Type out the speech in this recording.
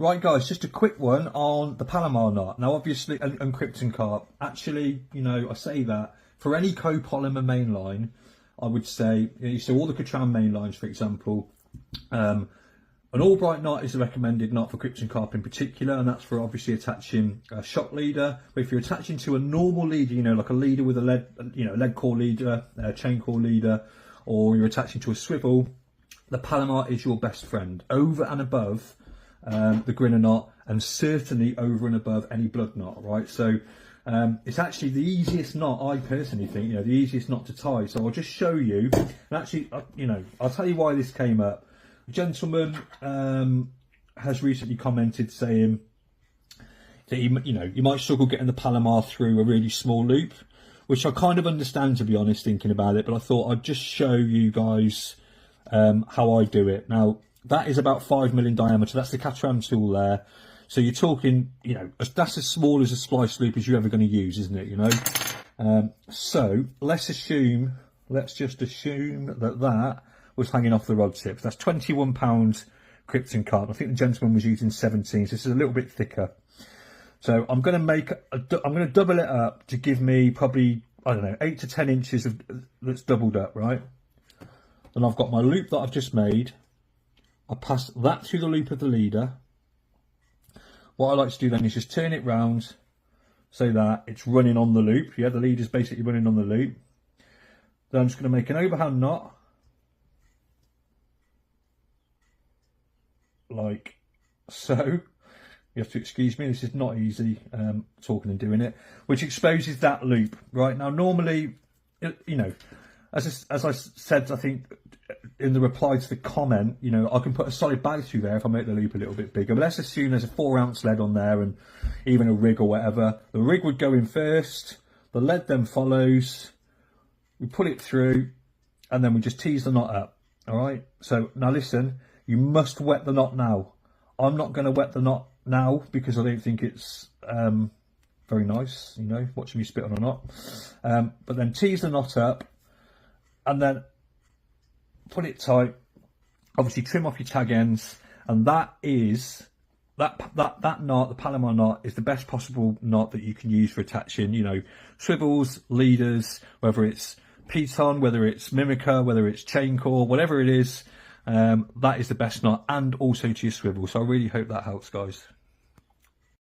Right guys, just a quick one on the Palomar knot. Now obviously, and Crypton Carp, actually, you know, I say that, for any copolymer mainline, I would say, so all the Katran mainlines, for example, an Albright knot is a recommended knot for Crypton Carp in particular, and that's for obviously attaching a shock leader. But if you're attaching to a normal leader, you know, like a leader with a lead core leader, chain core leader, or you're attaching to a swivel, the Palomar is your best friend over and above the grinner knot, and certainly over and above any blood knot, right? So it's actually the easiest knot, I personally think, you know, the easiest knot to tie. So I'll just show you, and actually, you know, I'll tell you why this came up. A gentleman has recently commented saying that you might struggle getting the Palomar through a really small loop, which I kind of understand, to be honest, thinking about it, but I thought I'd just show you guys how I do it. Now, that is about 5 mil in diameter. That's the Katran tool there. So you're talking, you know, that's as small as a splice loop as you're ever going to use, isn't it? You know. So let's just assume that that was hanging off the rod tip. That's 21 pound Crypton Carp. I think the gentleman was using 17, so this is a little bit thicker. So I'm going to double it up to give me probably, I don't know, 8 to 10 inches of that's doubled up, right? And I've got my loop that I've just made. I pass that through the loop of the leader. What I like to do then is just turn it round so that it's running on the loop. Yeah, the leader's basically running on the loop. Then I'm just going to make an overhand knot, like so. You have to excuse me, this is not easy talking and doing it, which exposes that loop. Right, now normally, you know, as I said, I think in the reply to the comment, you know, I can put a solid bag through there if I make the loop a little bit bigger. But let's assume there's a 4-ounce lead on there and even a rig or whatever. The rig would go in first, the lead then follows, we pull it through, and then we just tease the knot up. All right, so now listen, you must wet the knot now. I'm not going to wet the knot now because I don't think it's very nice, you know, watching me spit on a knot. But then tease the knot up, and then put it tight. Obviously trim off your tag ends, and that is that knot, the Palomar knot, is the best possible knot that you can use for attaching, you know, swivels, leaders, whether it's piton, whether it's mimica, whether it's chain core, whatever it is. That is the best knot, and also to your swivel. So I really hope that helps, guys.